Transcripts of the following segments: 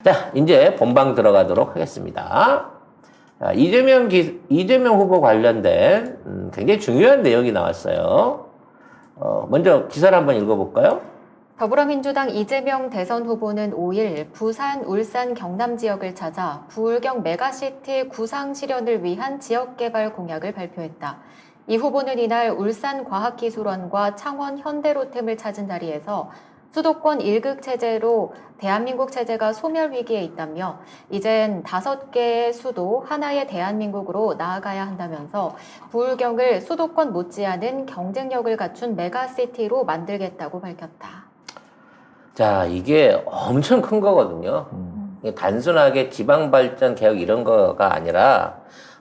자, 이제 본방 들어가도록 하겠습니다. 자, 이재명 후보 관련된 굉장히 중요한 내용이 나왔어요. 먼저 기사를 한번 읽어볼까요? 더불어민주당 이재명 대선 후보는 5일 부산, 울산, 경남 지역을 찾아 부울경 메가시티 구상 실현을 위한 지역개발 공약을 발표했다. 이 후보는 이날 울산과학기술원과 창원 현대로템을 찾은 자리에서 수도권 1극 체제로 대한민국 체제가 소멸 위기에 있다며 이젠 5개의 수도 하나의 대한민국으로 나아가야 한다면서 부울경을 수도권 못지않은 경쟁력을 갖춘 메가시티로 만들겠다고 밝혔다. 자, 이게 엄청 큰 거거든요. 이게 단순하게 지방발전 개혁 이런 거가 아니라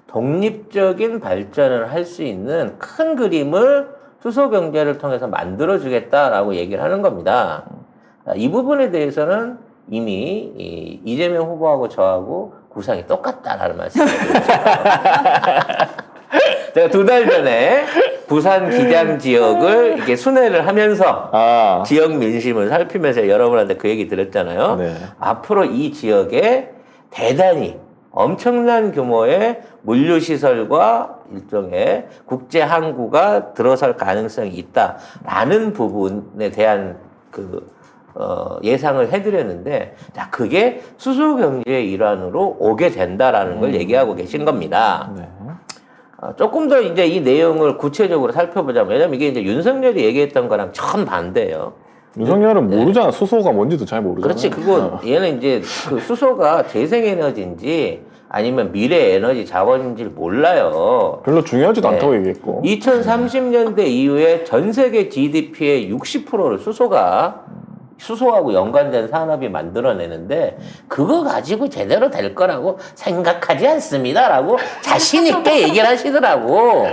독립적인 발전을 할 수 있는 큰 그림을 수소경제를 통해서 만들어주겠다라고 얘기를 하는 겁니다. 이 부분에 대해서는 이미 이재명 후보하고 저하고 구상이 똑같다라는 말씀을 드렸죠. 제가 2달 전에 부산 기장 지역을 이렇게 순회를 하면서 지역 민심을 살피면서 여러분한테 그 얘기 드렸잖아요. 네. 앞으로 이 지역에 대단히 엄청난 규모의 물류시설과 일종의 국제항구가 들어설 가능성이 있다라는 부분에 대한 예상을 해드렸는데, 자, 그게 수소경제의 일환으로 오게 된다라는 걸 얘기하고 계신 겁니다. 네. 조금 더 이제 이 내용을 구체적으로 살펴보자면, 왜냐면 이게 이제 윤석열이 얘기했던 거랑 정반대예요. 윤석열은 모르잖아. 수소가 뭔지도 잘 모르잖아. 그렇지. 그거 얘는 이제 그 수소가 재생에너지인지 아니면 미래 에너지 자원인지를 몰라요. 별로 중요하지도 않다고 얘기했고. 2030년대 이후에 전 세계 GDP의 60%를 수소하고 연관된 산업이 만들어내는데 그거 가지고 제대로 될 거라고 생각하지 않습니다라고 자신 있게 얘기를 하시더라고.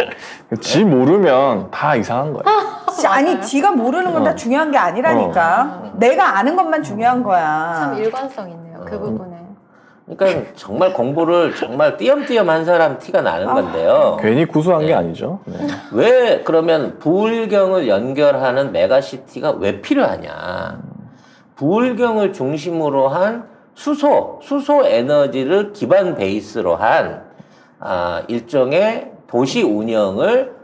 지 모르면 다 이상한 거야. 아니 지가 모르는 건 다 중요한 게 아니라니까. 내가 아는 것만 중요한 거야. 참 일관성 있네요. 그 부분에. 그러니까 정말 공부를 정말 띄엄띄엄 한 사람 티가 나는 건데요. 괜히 구수한 게 아니죠. 네. 왜 그러면 부울경을 연결하는 메가시티가 왜 필요하냐? 부울경을 중심으로 한 수소 에너지를 기반 베이스로 한 일종의 도시 운영을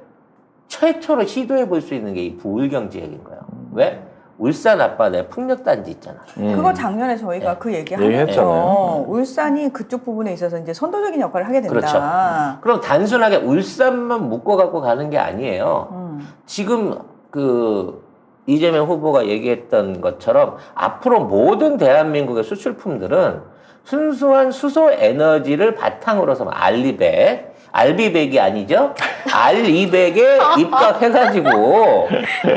최초로 시도해 볼 수 있는 게 이 부울경 지역인 거예요. 왜? 울산 앞바다에 풍력단지 있잖아. 그거 작년에 저희가 그 얘기했잖아요. 얘기했잖아요. 울산이 그쪽 부분에 있어서 이제 선도적인 역할을 하게 된다. 그렇죠. 그럼 단순하게 울산만 묶어갖고 가는 게 아니에요. 지금 이재명 후보가 얘기했던 것처럼 앞으로 모든 대한민국의 수출품들은 순수한 수소 에너지를 바탕으로 해서 알비백이 아니죠? R200에 입각해가지고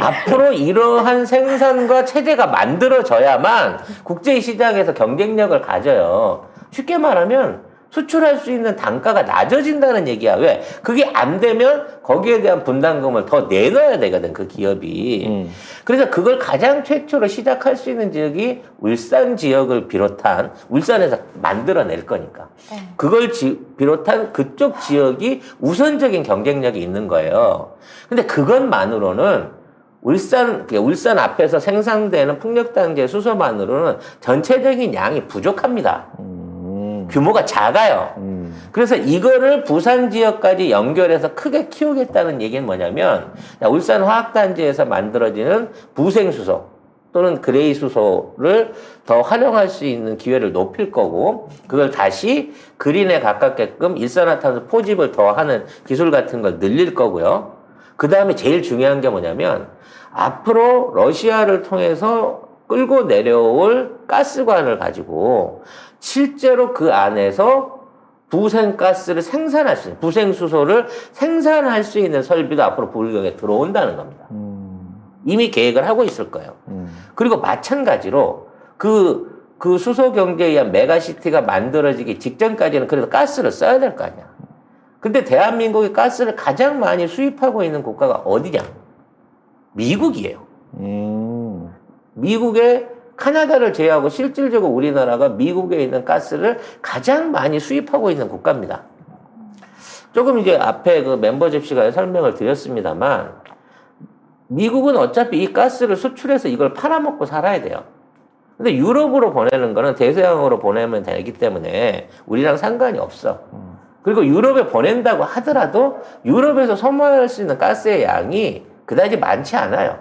앞으로 이러한 생산과 체제가 만들어져야만 국제시장에서 경쟁력을 가져요. 쉽게 말하면 수출할 수 있는 단가가 낮아진다는 얘기야. 왜? 그게 안 되면 거기에 대한 분담금을 더 내놔야 되거든, 그 기업이. 그래서 그걸 가장 최초로 시작할 수 있는 지역이 울산 지역을 비롯한, 울산에서 만들어낼 거니까. 그걸 비롯한 그쪽 지역이 우선적인 경쟁력이 있는 거예요. 근데 그것만으로는 울산 앞에서 생산되는 풍력단지의 수소만으로는 전체적인 양이 부족합니다. 규모가 작아요. 그래서 이거를 부산 지역까지 연결해서 크게 키우겠다는 얘기는 뭐냐면, 울산 화학단지에서 만들어지는 부생수소 또는 그레이 수소를 더 활용할 수 있는 기회를 높일 거고, 그걸 다시 그린에 가깝게끔 일산화탄소 포집을 더 하는 기술 같은 걸 늘릴 거고요. 그 다음에 제일 중요한 게 뭐냐면, 앞으로 러시아를 통해서 끌고 내려올 가스관을 가지고 실제로 그 안에서 부생가스를 생산할 수 있는, 부생수소를 생산할 수 있는 설비도 앞으로 부울경에 들어온다는 겁니다. 이미 계획을 하고 있을 거예요. 그리고 마찬가지로 그 수소 경제에 의한 메가시티가 만들어지기 직전까지는 그래도 가스를 써야 될 거 아니야. 근데 대한민국이 가스를 가장 많이 수입하고 있는 국가가 어디냐? 미국이에요. 미국의 카나다를 제외하고 실질적으로 우리나라가 미국에 있는 가스를 가장 많이 수입하고 있는 국가입니다. 조금 이제 앞에 그 멤버십 시간에 설명을 드렸습니다만, 미국은 어차피 이 가스를 수출해서 이걸 팔아먹고 살아야 돼요. 근데 유럽으로 보내는 거는 대서양으로 보내면 되기 때문에 우리랑 상관이 없어. 그리고 유럽에 보낸다고 하더라도 유럽에서 소모할 수 있는 가스의 양이 그다지 많지 않아요.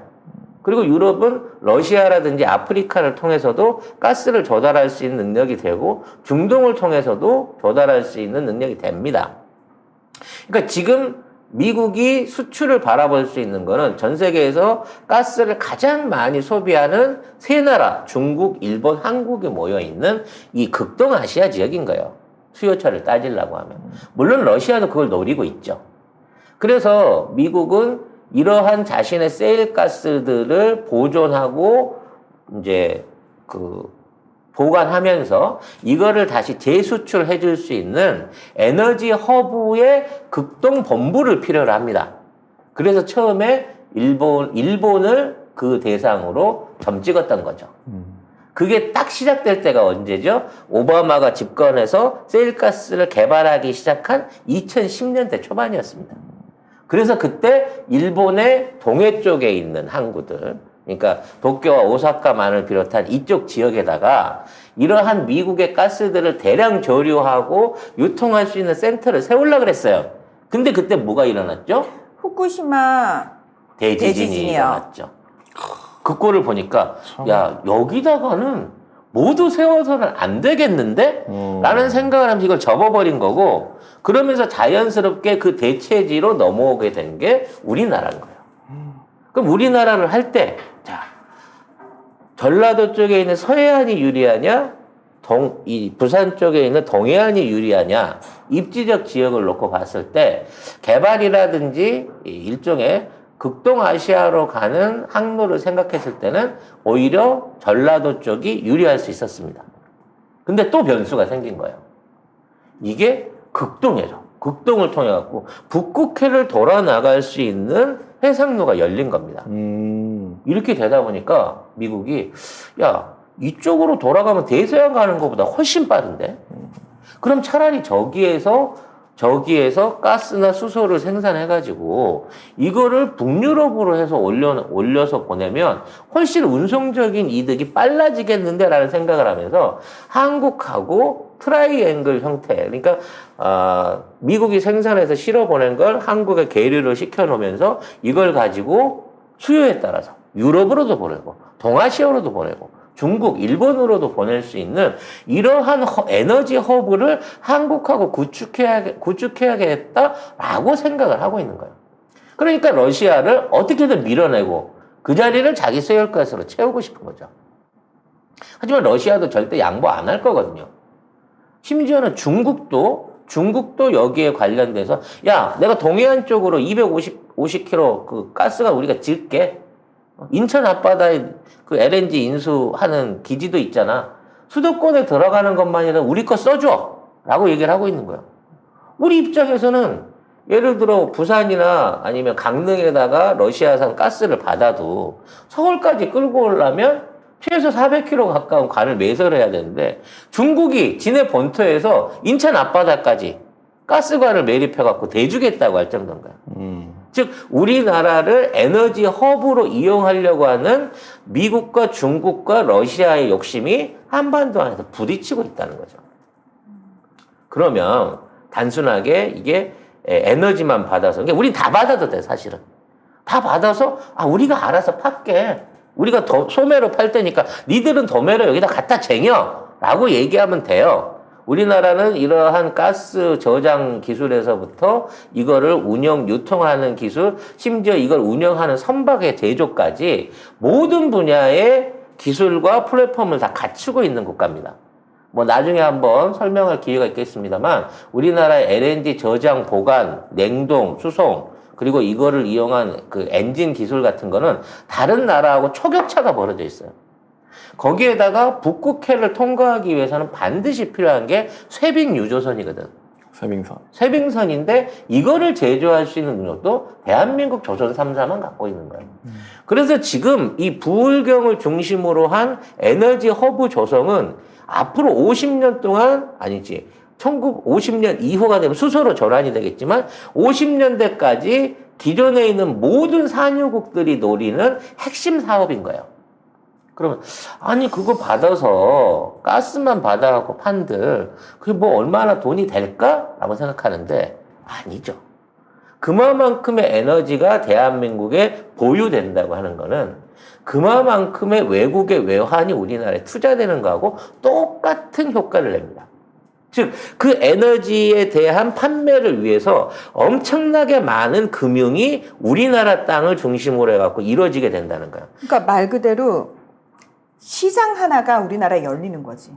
그리고 유럽은 러시아라든지 아프리카를 통해서도 가스를 조달할 수 있는 능력이 되고 중동을 통해서도 조달할 수 있는 능력이 됩니다. 그러니까 지금 미국이 수출을 바라볼 수 있는 거는 전 세계에서 가스를 가장 많이 소비하는 세 나라, 중국, 일본, 한국이 모여 있는 이 극동아시아 지역인 거예요. 수요처를 따지려고 하면. 물론 러시아도 그걸 노리고 있죠. 그래서 미국은 이러한 자신의 세일가스들을 보존하고 이제 보관하면서 이거를 다시 재수출해 줄 수 있는 에너지 허브의 극동 본부를 필요로 합니다. 그래서 처음에 일본을 그 대상으로 점 찍었던 거죠. 그게 딱 시작될 때가 언제죠? 오바마가 집권해서 세일가스를 개발하기 시작한 2010년대 초반이었습니다. 그래서 그때 일본의 동해 쪽에 있는 항구들, 그러니까 도쿄와 오사카만을 비롯한 이쪽 지역에다가 이러한 미국의 가스들을 대량 조류하고 유통할 수 있는 센터를 세우려고 그랬어요. 근데 그때 뭐가 일어났죠? 후쿠시마 대지진이 일어났죠. 그 꼴을 보니까 야, 여기다가는 모두 세워서는 안 되겠는데? 라는 생각을 하면서 이걸 접어버린 거고, 그러면서 자연스럽게 그 대체지로 넘어오게 된 게 우리나라인 거예요. 그럼 우리나라를 할 때, 자, 전라도 쪽에 있는 서해안이 유리하냐, 이 부산 쪽에 있는 동해안이 유리하냐, 입지적 지역을 놓고 봤을 때, 개발이라든지 일종의 극동아시아로 가는 항로를 생각했을 때는 오히려 전라도 쪽이 유리할 수 있었습니다. 근데 또 변수가 생긴 거예요. 이게 극동해죠. 극동을 통해 갖고 북극해를 돌아 나갈 수 있는 해상로가 열린 겁니다. 이렇게 되다 보니까 미국이 야, 이쪽으로 돌아가면 대서양 가는 것보다 훨씬 빠른데? 그럼 차라리 저기에서 가스나 수소를 생산해가지고 이거를 북유럽으로 해서 올려서 보내면 훨씬 운송적인 이득이 빨라지겠는데 라는 생각을 하면서 한국하고 트라이앵글 형태, 그러니까 미국이 생산해서 실어 보낸 걸 한국에 계류를 시켜놓으면서 이걸 가지고 수요에 따라서 유럽으로도 보내고 동아시아로도 보내고 중국, 일본으로도 보낼 수 있는 이러한 에너지 허브를 한국하고 구축해야겠다라고 생각을 하고 있는 거예요. 그러니까 러시아를 어떻게든 밀어내고 그 자리를 자기 세일가스로 채우고 싶은 거죠. 하지만 러시아도 절대 양보 안 할 거거든요. 심지어는 중국도 여기에 관련돼서 야, 내가 동해안 쪽으로 250km 그 가스가 우리가 질게. 인천 앞바다에 그 LNG 인수하는 기지도 있잖아. 수도권에 들어가는 것만이라도 우리 거 써줘. 라고 얘기를 하고 있는 거예요. 우리 입장에서는 예를 들어 부산이나 아니면 강릉에다가 러시아산 가스를 받아도 서울까지 끌고 오려면 최소 400km 가까운 관을 매설해야 되는데 중국이 지네 본토에서 인천 앞바다까지 가스관을 매립해갖고 대주겠다고 할 정도인 거야. 즉 우리나라를 에너지 허브로 이용하려고 하는 미국과 중국과 러시아의 욕심이 한반도 안에서 부딪히고 있다는 거죠. 그러면 단순하게 이게 에너지만 받아서, 그러니까 우린 다 받아도 돼 사실은. 다 받아서 우리가 알아서 팔게. 우리가 소매로 팔 테니까 니들은 도매로 여기다 갖다 쟁여 라고 얘기하면 돼요. 우리나라는 이러한 가스 저장 기술에서부터 이거를 유통하는 기술, 심지어 이걸 운영하는 선박의 제조까지 모든 분야의 기술과 플랫폼을 다 갖추고 있는 국가입니다. 뭐 나중에 한번 설명할 기회가 있겠습니다만 우리나라의 LNG 저장, 보관, 냉동, 수송, 그리고 이거를 이용한 그 엔진 기술 같은 거는 다른 나라하고 초격차가 벌어져 있어요. 거기에다가 북극해를 통과하기 위해서는 반드시 필요한 게 쇄빙 유조선이거든. 쇄빙선인데 이거를 제조할 수 있는 능력도 대한민국 조선 3사만 갖고 있는 거예요. 그래서 지금 이 부울경을 중심으로 한 에너지 허브 조성은 앞으로 50년 동안, 아니지, 1950년 이후가 되면 수소로 전환이 되겠지만 50년대까지 기존에 있는 모든 산유국들이 노리는 핵심 사업인 거예요. 그러면 아니 그거 받아서 가스만 받아갖고 판들 그게 뭐 얼마나 돈이 될까라고 생각하는데 아니죠. 그만큼의 에너지가 대한민국에 보유된다고 하는 거는 그만큼의 외국의 외환이 우리나라에 투자되는 거하고 똑같은 효과를 냅니다. 즉, 그 에너지에 대한 판매를 위해서 엄청나게 많은 금융이 우리나라 땅을 중심으로 해갖고 이루어지게 된다는 거예요. 그러니까 말 그대로 시장 하나가 우리나라에 열리는 거지.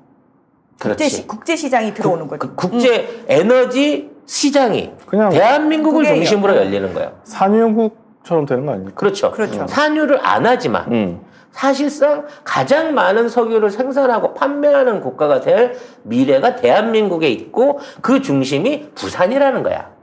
그렇지. 국제 시장이 들어오는 거지. 국제 에너지 시장이 그냥 대한민국을 그게 중심으로 열리는 거예요. 산유국처럼 되는 거 아닙니까? 그렇죠. 그렇죠. 산유를 안 하지만 사실상 가장 많은 석유를 생산하고 판매하는 국가가 될 미래가 대한민국에 있고 그 중심이 부산이라는 거야.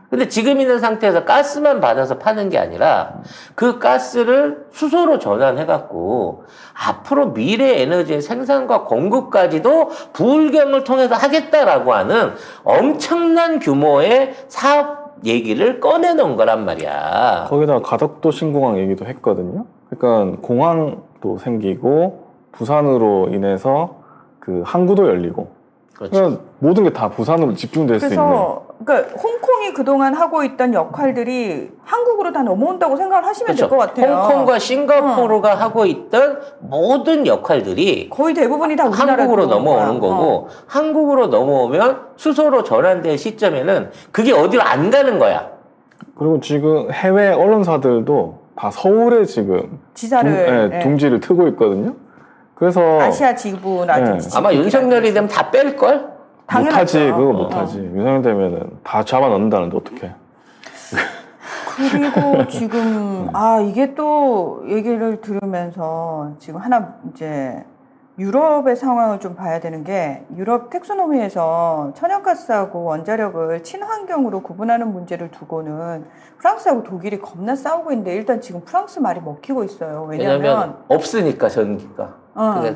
근데 지금 있는 상태에서 가스만 받아서 파는 게 아니라 그 가스를 수소로 전환해갖고 앞으로 미래 에너지의 생산과 공급까지도 부울경을 통해서 하겠다라고 하는 엄청난 규모의 사업 얘기를 꺼내놓은 거란 말이야. 거기다가 가덕도 신공항 얘기도 했거든요. 그러니까 공항도 생기고 부산으로 인해서 그 항구도 열리고 그렇죠. 그러니까 모든 게 다 부산으로 집중될 수 있는. 그러니까 홍콩이 그동안 하고 있던 역할들이 한국으로 다 넘어온다고 생각을 하시면 그렇죠. 될 것 같아요. 홍콩과 싱가포르가 하고 있던 모든 역할들이 거의 대부분이 다 우리나라로 한국으로 거야. 넘어오는 거고 한국으로 넘어오면 수소로 전환될 시점에는 그게 어디로 안 가는 거야. 그리고 지금 해외 언론사들도 다 서울에 지금 지사를 둥지를 트고 있거든요. 그래서 아시아 지부라든지 아마 윤석열이 되면 다 뺄걸? 못하지. 당연하죠. 그거 못하지. 윤석열 되면은 다 잡아넣는다는데 어떡해. 그리고 지금 이게 또 얘기를 들으면서 지금 하나 이제 유럽의 상황을 좀 봐야 되는 게 유럽 텍소노미에서 천연가스하고 원자력을 친환경으로 구분하는 문제를 두고는 프랑스하고 독일이 겁나 싸우고 있는데 일단 지금 프랑스 말이 먹히고 있어요. 왜냐면 없으니까 전기가. 그게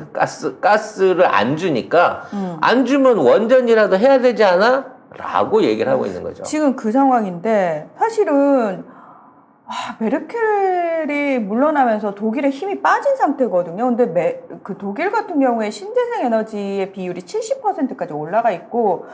가스를 안 주니까 안 주면 원전이라도 해야 되지 않아? 라고 얘기를 하고 있는 거죠. 지금 그 상황인데 사실은 메르켈이 물러나면서 독일의 힘이 빠진 상태거든요. 근데 그 독일 같은 경우에 신재생 에너지의 비율이 70%까지 올라가 있고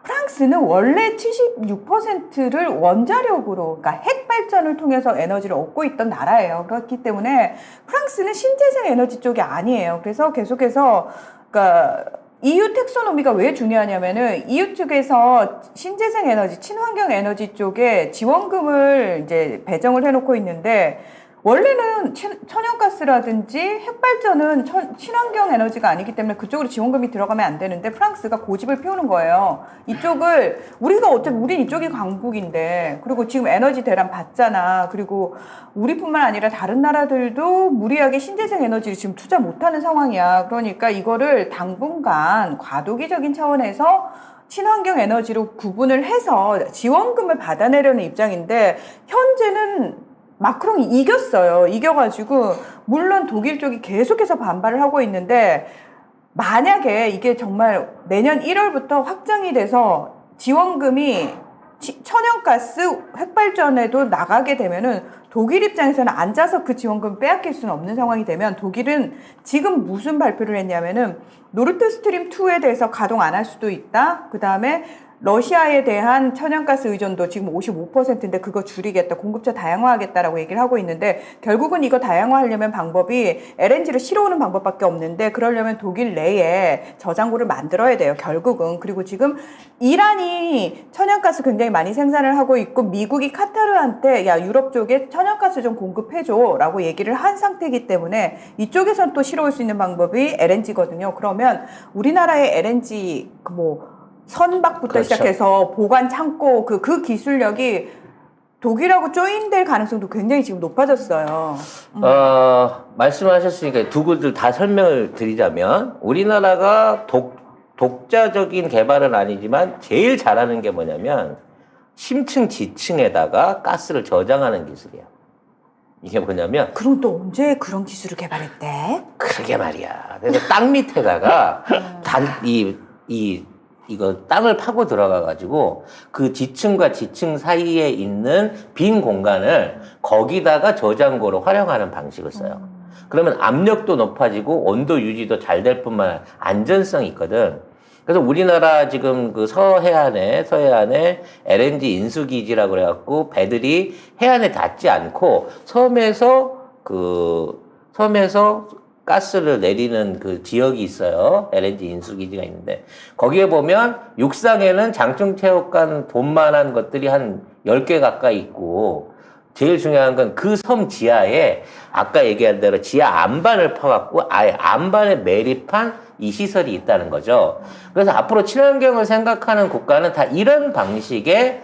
프랑스는 원래 76%를 원자력으로, 그러니까 핵 발전을 통해서 에너지를 얻고 있던 나라예요. 그렇기 때문에 프랑스는 신재생 에너지 쪽이 아니에요. 그래서 계속해서, 그러니까 EU 텍소노미가 왜 중요하냐면은 EU 측에서 신재생 에너지, 친환경 에너지 쪽에 지원금을 이제 배정을 해놓고 있는데 원래는 천연가스라든지 핵발전은 친환경 에너지가 아니기 때문에 그쪽으로 지원금이 들어가면 안 되는데 프랑스가 고집을 피우는 거예요. 이쪽을 우린 이쪽이 강국인데 그리고 지금 에너지 대란 받잖아. 그리고 우리뿐만 아니라 다른 나라들도 무리하게 신재생 에너지를 지금 투자 못하는 상황이야. 그러니까 이거를 당분간 과도기적인 차원에서 친환경 에너지로 구분을 해서 지원금을 받아내려는 입장인데 현재는 마크롱이 이겼어요. 이겨가지고 물론 독일 쪽이 계속해서 반발을 하고 있는데 만약에 이게 정말 내년 1월부터 확정이 돼서 지원금이 천연가스 핵발전에도 나가게 되면은 독일 입장에서는 앉아서 그 지원금 빼앗길 수는 없는 상황이 되면 독일은 지금 무슨 발표를 했냐면은 노르트스트림 2에 대해서 가동 안 할 수도 있다. 그 다음에 러시아에 대한 천연가스 의존도 지금 55%인데 그거 줄이겠다, 공급처 다양화하겠다라고 얘기를 하고 있는데 결국은 이거 다양화하려면 방법이 LNG를 실어오는 방법밖에 없는데 그러려면 독일 내에 저장고를 만들어야 돼요, 결국은. 그리고 지금 이란이 천연가스 굉장히 많이 생산을 하고 있고 미국이 카타르한테 야 유럽 쪽에 천연가스 좀 공급해줘 라고 얘기를 한 상태이기 때문에 이쪽에선 또 실어올 수 있는 방법이 LNG거든요. 그러면 우리나라의 LNG 선박부터 그렇죠. 시작해서 보관 창고 그 기술력이 독일하고 조인될 가능성도 굉장히 지금 높아졌어요. 말씀하셨으니까 두 분들 다 설명을 드리자면 우리나라가 독자적인 개발은 아니지만 제일 잘하는 게 뭐냐면 심층 지층에다가 가스를 저장하는 기술이야. 이게 뭐냐면 그럼 또 언제 그런 기술을 개발했대? 그러게 말이야. 그래서 땅 밑에다가 이거 땅을 파고 들어가가지고 그 지층과 지층 사이에 있는 빈 공간을 거기다가 저장고로 활용하는 방식을 써요. 그러면 압력도 높아지고 온도 유지도 잘 될 뿐만 아니라 안전성이 있거든. 그래서 우리나라 지금 그 서해안에 LNG 인수기지라고 그래갖고 배들이 해안에 닿지 않고 섬에서 가스를 내리는 그 지역이 있어요. LNG 인수기지가 있는데 거기에 보면 육상에는 장충체육관 돈만한 것들이 한 10개 가까이 있고 제일 중요한 건 그 섬 지하에 아까 얘기한 대로 지하 안반을 파갖고 아예 안반에 매립한 이 시설이 있다는 거죠. 그래서 앞으로 친환경을 생각하는 국가는 다 이런 방식의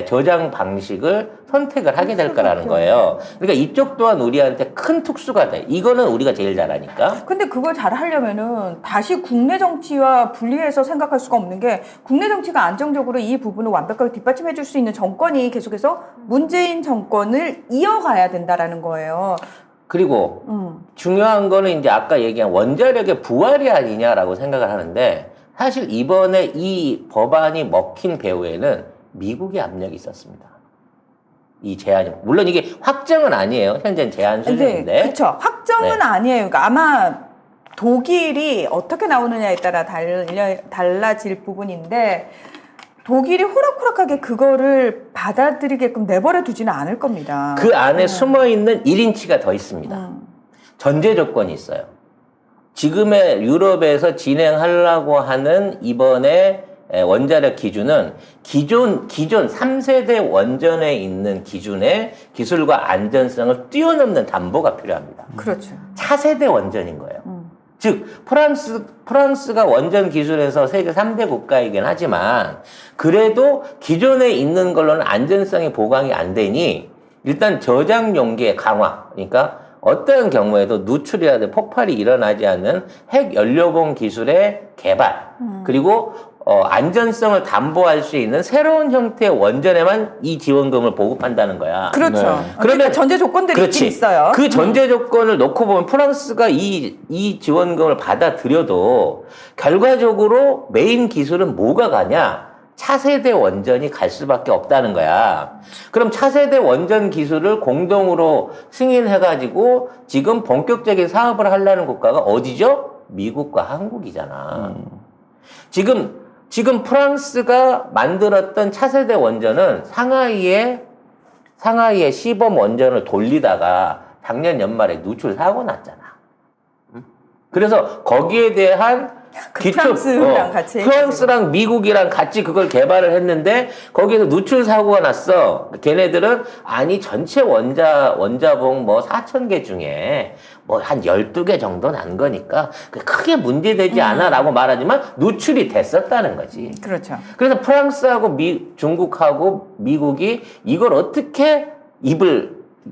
저장 방식을 선택을 하게 될 거라는 거예요. 그러니까 이쪽 또한 우리한테 큰 특수가 돼. 이거는 우리가 제일 잘하니까. 근데 그걸 잘 하려면은 다시 국내 정치와 분리해서 생각할 수가 없는 게 국내 정치가 안정적으로 이 부분을 완벽하게 뒷받침해 줄 수 있는 정권이 계속해서 문재인 정권을 이어가야 된다라는 거예요. 그리고 중요한 거는 이제 아까 얘기한 원자력의 부활이 아니냐라고 생각을 하는데 사실 이번에 이 법안이 먹힌 배후에는 미국의 압력이 있었습니다. 이 제한이 물론 이게 확정은 아니에요. 현재는 제한 수준인데. 그렇죠. 확정은 네. 아니에요. 그러니까 아마 독일이 어떻게 나오느냐에 따라 달라질 부분인데 독일이 호락호락하게 그거를 받아들이게끔 내버려 두지는 않을 겁니다. 그 안에 숨어 있는 1인치가 더 있습니다. 전제 조건이 있어요. 지금의 유럽에서 진행하려고 하는 이번에 원자력 기준은 기존 3세대 원전에 있는 기준의 기술과 안전성을 뛰어넘는 담보가 필요합니다. 그렇죠. 차세대 원전인 거예요. 즉 프랑스가 원전 기술에서 세계 3대 국가이긴 하지만 그래도 기존에 있는 걸로는 안전성이 보강이 안 되니 일단 저장 용기의 강화, 그러니까 어떤 경우에도 누출이라든지 폭발이 일어나지 않는 핵 연료봉 기술의 개발, 그리고 안전성을 담보할 수 있는 새로운 형태의 원전에만 이 지원금을 보급한다는 거야. 그렇죠. 네. 그러니까 그러면 전제 조건들이 그렇지. 있긴 있어요. 그 전제 조건을 놓고 보면 프랑스가 이 지원금을 받아들여도 결과적으로 메인 기술은 뭐가 가냐? 차세대 원전이 갈 수밖에 없다는 거야. 그럼 차세대 원전 기술을 공동으로 승인해가지고 지금 본격적인 사업을 하려는 국가가 어디죠? 미국과 한국이잖아. 지금 프랑스가 만들었던 차세대 원전은 상하이에 시범 원전을 돌리다가 작년 연말에 누출 사고 났잖아. 그래서 거기에 대한 프랑스랑 같이 프랑스랑 미국이랑 같이 그걸 개발을 했는데 거기에서 누출 사고가 났어. 걔네들은 아니 전체 원자봉 뭐 4,000개 중에 뭐 한 12개 정도 난 거니까 크게 문제되지 않아라고 말하지만 누출이 됐었다는 거지. 그렇죠. 그래서 프랑스하고 중국하고 미국이 이걸 어떻게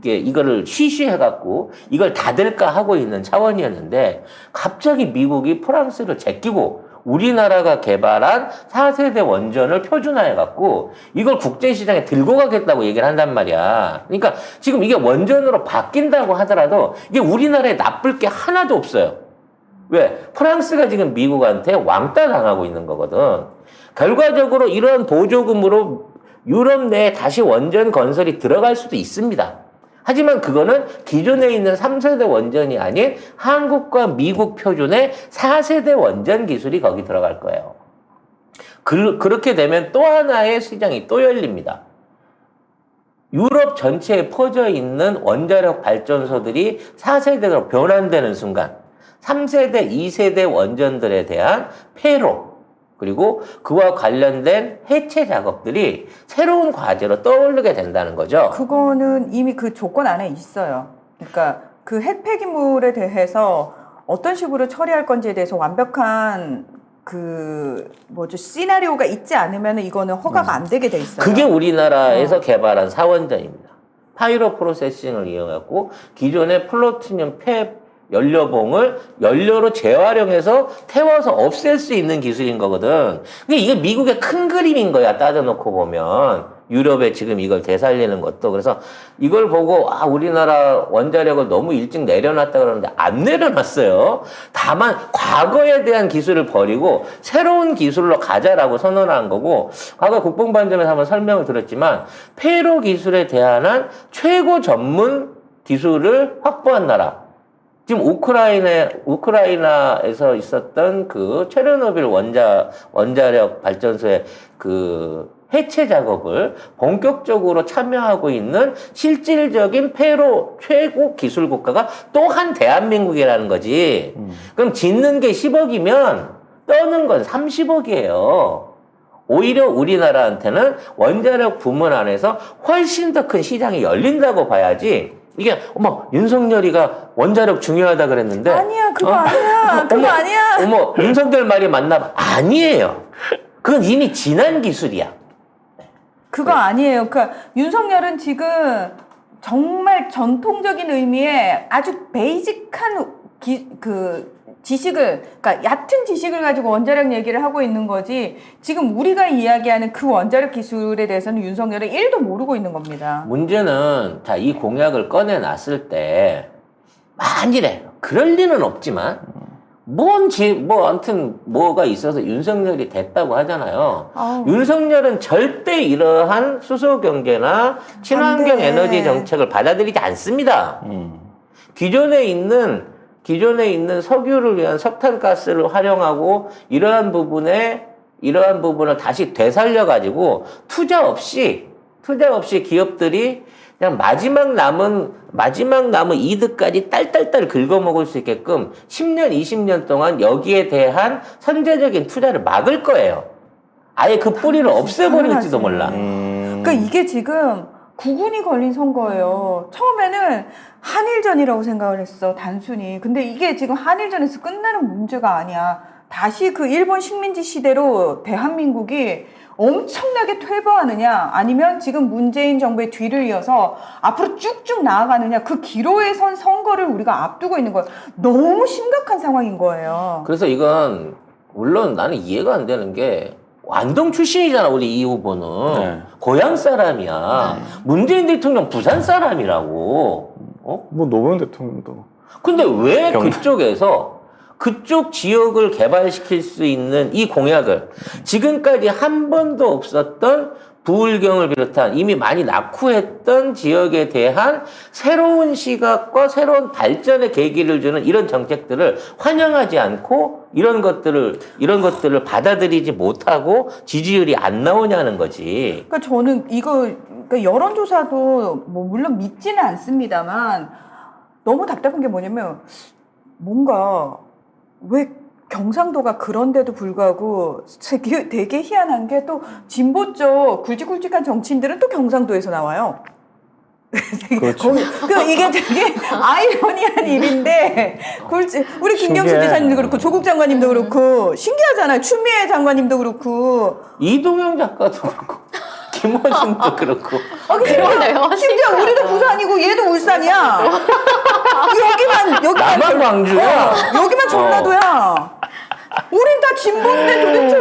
이거를 쉬쉬해갖고 이걸 닫을까 하고 있는 차원이었는데 갑자기 미국이 프랑스를 제끼고 우리나라가 개발한 4세대 원전을 표준화해갖고 이걸 국제시장에 들고 가겠다고 얘기를 한단 말이야. 그러니까 지금 이게 원전으로 바뀐다고 하더라도 이게 우리나라에 나쁠 게 하나도 없어요. 왜? 프랑스가 지금 미국한테 왕따 당하고 있는 거거든. 결과적으로 이런 보조금으로 유럽 내에 다시 원전 건설이 들어갈 수도 있습니다. 하지만 그거는 기존에 있는 3세대 원전이 아닌 한국과 미국 표준의 4세대 원전 기술이 거기 들어갈 거예요. 그렇게 되면 또 하나의 시장이 또 열립니다. 유럽 전체에 퍼져 있는 원자력 발전소들이 4세대로 변환되는 순간 3세대, 2세대 원전들에 대한 폐로 그리고 그와 관련된 해체 작업들이 새로운 과제로 떠오르게 된다는 거죠. 그거는 이미 그 조건 안에 있어요. 그러니까 그 핵 폐기물에 대해서 어떤 식으로 처리할 건지에 대해서 완벽한 시나리오가 있지 않으면 이거는 허가가 안 되게 돼 있어요. 그게 우리나라에서 개발한 사원전입니다. 파이로 프로세싱을 이용하고 기존의 플루토늄 폐 연료봉을 연료로 재활용해서 태워서 없앨 수 있는 기술인 거거든. 근데 이게 미국의 큰 그림인 거야, 따져놓고 보면. 유럽에 지금 이걸 되살리는 것도. 그래서 이걸 보고, 우리나라 원자력을 너무 일찍 내려놨다 그러는데 안 내려놨어요. 다만, 과거에 대한 기술을 버리고 새로운 기술로 가자라고 선언한 거고, 과거 국뽕반점에서 한번 설명을 드렸지만, 폐로 기술에 대한 최고 전문 기술을 확보한 나라. 지금 우크라이나에서 있었던 그 체르노빌 원자력 발전소의 그 해체 작업을 본격적으로 참여하고 있는 실질적인 폐로 최고 기술 국가가 또한 대한민국이라는 거지. 그럼 짓는 게 10억이면 떠는 건 30억이에요. 오히려 우리나라한테는 원자력 부문 안에서 훨씬 더 큰 시장이 열린다고 봐야지. 이게 윤석열이가 원자력 중요하다 그랬는데 아니야, 그거 아니야. 그거 아니야. 윤석열 말이 맞나 봐. 아니에요. 그건 이미 지난 기술이야. 그거 아니에요. 그러니까 윤석열은 지금 정말 전통적인 의미의 아주 베이직한 지식을, 그러니까 얕은 지식을 가지고 원자력 얘기를 하고 있는 거지, 지금 우리가 이야기하는 그 원자력 기술에 대해서는 윤석열은 1도 모르고 있는 겁니다. 문제는 다 이 공약을 꺼내놨을 때 만일에 그럴 리는 없지만 아무튼 뭐가 있어서 윤석열이 됐다고 하잖아요. 윤석열은 절대 이러한 수소 경제나 친환경 에너지 정책을 받아들이지 않습니다. 기존에 있는 석유를 위한 석탄가스를 활용하고 이러한 부분을 다시 되살려 가지고 투자 없이 기업들이 그냥 마지막 남은 이득까지 딸딸딸 긁어먹을 수 있게끔 10년, 20년 동안 여기에 대한 선제적인 투자를 막을 거예요. 아예 그 뿌리를 없애버릴지도 몰라. 그러니까 이게 지금 구군이 걸린 선거예요. 처음에는 한일전이라고 생각을 했어, 단순히. 근데 이게 지금 한일전에서 끝나는 문제가 아니야. 다시 그 일본 식민지 시대로 대한민국이 엄청나게 퇴보하느냐, 아니면 지금 문재인 정부의 뒤를 이어서 앞으로 쭉쭉 나아가느냐, 그 기로에 선 선거를 우리가 앞두고 있는 거예요. 너무 심각한 상황인 거예요. 그래서 이건 물론 나는 이해가 안 되는 게, 안동 출신이잖아, 우리 이 후보는. 네. 고향 사람이야. 문재인 대통령 부산 사람이라고. 노무현 대통령도. 근데 왜 그쪽 지역을 개발시킬 수 있는 이 공약을 지금까지 한 번도 없었던 부울경을 비롯한 이미 많이 낙후했던 지역에 대한 새로운 시각과 새로운 발전의 계기를 주는 이런 정책들을 환영하지 않고 이런 것들을 받아들이지 못하고 지지율이 안 나오냐는 거지. 그러니까 저는 그러니까 여론조사도 물론 믿지는 않습니다만 너무 답답한 게 뭐냐면, 뭔가 왜 경상도가 그런데도 불구하고 되게 희한한 게, 또 진보 쪽 굵직굵직한 정치인들은 또 경상도에서 나와요. 그렇죠. 이게 되게 아이러니한 일인데, 우리 김경수 신기해. 지사님도 그렇고 조국 장관님도 그렇고 신기하잖아요. 추미애 장관님도 그렇고 이동영 작가도 그렇고 김원중도 그렇고. 심지어 우리도 부산이고 얘도 울산이야. 나만 광주야. 여기만 전라도야. 우린 다 진보인데 도대체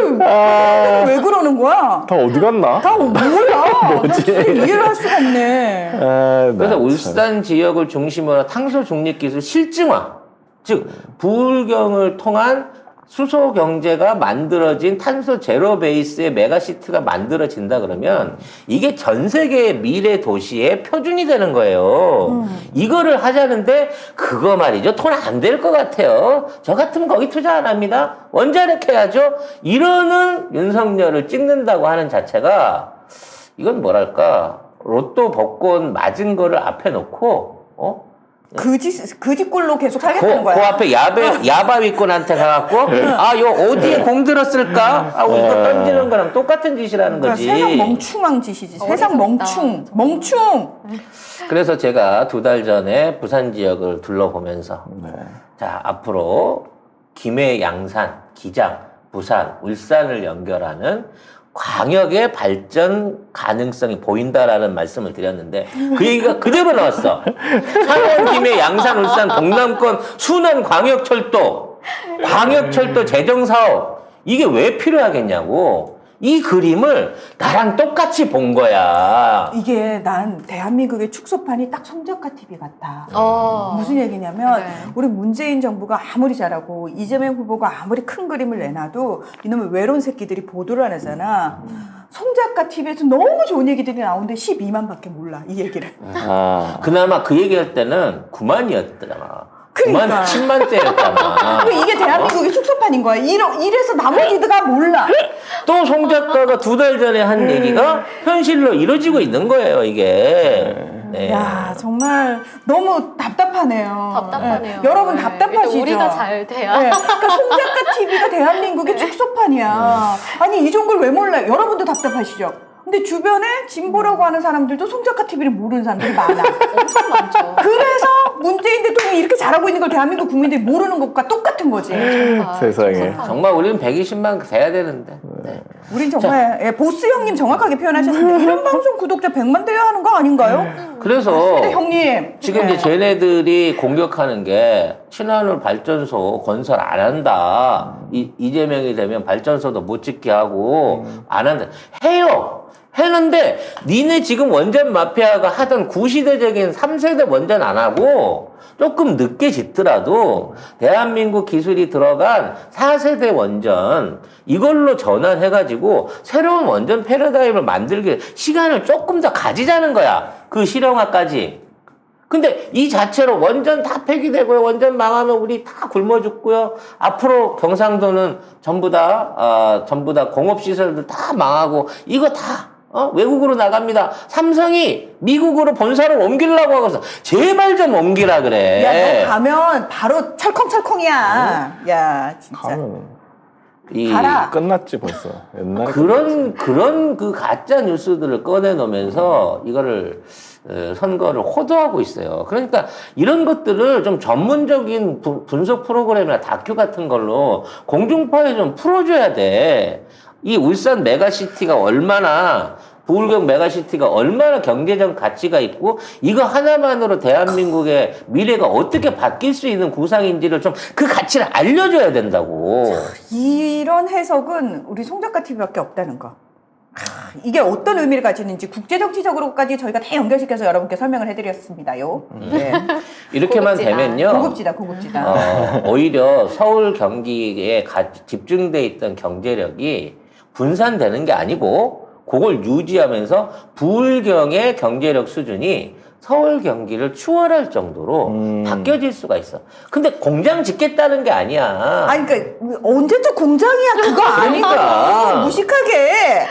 왜 그러는 거야? 다 어디 갔나? 다 뭐야? 나 진짜 이해를 할 수가 없네. 그래서 울산 지역을 중심으로 탄소 중립 기술 실증화, 즉 부울경을 통한 수소 경제가 만들어진 탄소 제로 베이스의 메가시티가 만들어진다 그러면 이게 전 세계의 미래 도시의 표준이 되는 거예요. 이거를 하자는데 그거 말이죠. 돈 안 될 것 같아요. 저 같으면 거기 투자 안 합니다. 원자력 해야죠. 이러는 윤석열을 찍는다고 하는 자체가, 이건 뭐랄까, 로또 복권 맞은 거를 앞에 놓고 그지꼴로 계속 하겠다는 거야. 그 앞에 야바위꾼한테 가갖고, 요 어디에 공 들었을까? 이거 던지는 거랑 똑같은 짓이라는 거지. 세상 멍충한 짓이지. 세상 멍충. 그래서 제가 2달 전에 부산 지역을 둘러보면서, 네. 자, 앞으로 김해, 양산, 기장, 부산, 울산을 연결하는 광역의 발전 가능성이 보인다라는 말씀을 드렸는데 그 얘기가 그대로 나왔어. 창원, 김해, 양산, 울산, 동남권 순환 광역철도 재정사업, 이게 왜 필요하겠냐고. 이 그림을 나랑 똑같이 본 거야. 이게 난 대한민국의 축소판이 딱 성적가 TV 같아. 무슨 얘기냐면, 우리 문재인 정부가 아무리 잘하고 이재명 후보가 아무리 큰 그림을 내놔도 이놈의 외로운 새끼들이 보도를 안 하잖아. 성작가 TV에서 너무 좋은 얘기들이 나오는데 12만 밖에 몰라, 이 얘기를. 그나마 그 얘기할 때는 9만이었더라. 그러니까. 10만 대였잖아. 이게 대한민국의 숙소판인 거야. 이래서 나머지가 몰라. 또 송 작가가 2달 전에 한 얘기가 현실로 이루어지고 있는 거예요, 이게. 네. 야, 정말 너무 답답하네요. 답답하네요. 네. 여러분 네. 답답하시죠? 우리가 잘 돼야. 네. 그러니까 송작가 TV가 대한민국의 축소판이야. 아니 이 정보를 왜 몰라요? 여러분도 답답하시죠? 근데 주변에 진보라고 하는 사람들도 송작가 TV를 모르는 사람들이 많아. 엄청 많죠. 그래서 문재인 대통령이 이렇게 잘하고 있는 걸 대한민국 국민들이 모르는 것과 똑같은 거지. 세상에. 정말 우리는 120만 돼야 되는데. 네. 우린 정말 보스 형님 정확하게 표현하셨습니다. 이런 방송 구독자 100만 돼야 하는 거 아닌가요? 그래서 맞습니다, 형님. 지금 네. 이제 쟤네들이 공격하는 게 친환울 발전소 건설 안 한다. 이재명이 되면 발전소도 못 짓게 하고 안 한다. 해요. 했는데 니네 지금 원전 마피아가 하던 구시대적인 3세대 원전 안 하고 조금 늦게 짓더라도 대한민국 기술이 들어간 4세대 원전 이걸로 전환해가지고 새로운 원전 패러다임을 만들기 시간을 조금 더 가지자는 거야. 그 실용화까지. 근데 이 자체로 원전 다 폐기되고요. 원전 망하면 우리 다 굶어 죽고요. 앞으로 경상도는 전부 다 공업시설들 다 망하고 이거 다 외국으로 나갑니다. 삼성이 미국으로 본사를 옮기려고 하고서 제발 좀 옮기라 그래. 야, 너 가면 바로 철컹철컹이야. 야, 진짜. 가면 가라. 끝났지 벌써. 옛날에 그런 그 가짜 뉴스들을 꺼내놓으면서 이거를 선거를 호도하고 있어요. 그러니까 이런 것들을 좀 전문적인 분석 프로그램이나 다큐 같은 걸로 공중파에 좀 풀어줘야 돼. 이 울산 메가시티가 얼마나 부울경 메가시티가 얼마나 경제적 가치가 있고 이거 하나만으로 대한민국의 미래가 어떻게 바뀔 수 있는 구상인지를 좀 그 가치를 알려줘야 된다고. 이런 해석은 우리 송작가 TV밖에 없다는 거. 이게 어떤 의미를 가지는지 국제정치적으로까지 저희가 다 연결시켜서 여러분께 설명을 해드렸습니다요. 네. 이렇게만 고급지다. 되면요. 고급지다. 오히려 서울 경기에 집중돼 있던 경제력이 분산되는 게 아니고 그걸 유지하면서 부울경의 경제력 수준이 서울 경기를 추월할 정도로 바뀌어질 수가 있어. 근데 공장 짓겠다는 게 아니야. 아니, 그러니까 언제적 공장이야? 그거 아니까. 그러니까. 무식하게.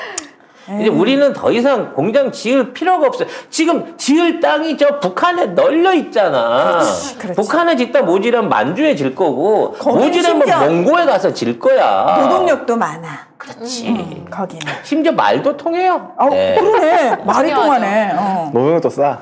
이제 우리는 더 이상 공장 지을 필요가 없어요. 지금 지을 땅이 저 북한에 널려 있잖아. 그렇지. 북한에 짓다 모지라면 만주에 질 거고 거기는 모지라면 심지어 몽고에 가서 질 거야. 노동력도 많아. 그렇지. 거기는. 심지어 말도 통해요. 네. 그러네. 말이 통하네. 노동력도 싸.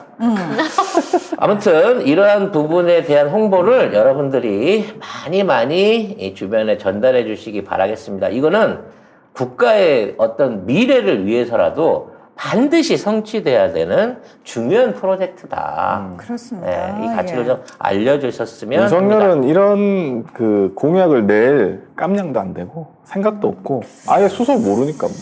아무튼 이러한 부분에 대한 홍보를 여러분들이 많이 이 주변에 전달해 주시기 바라겠습니다. 이거는 국가의 어떤 미래를 위해서라도 반드시 성취돼야 되는 중요한 프로젝트다. 그렇습니다. 네, 이 가치를 예. 좀 알려주셨으면 윤석열은 합니다. 이런 그 공약을 낼 깜냥도 안 되고 생각도 없고 아예 수설 모르니까 뭐.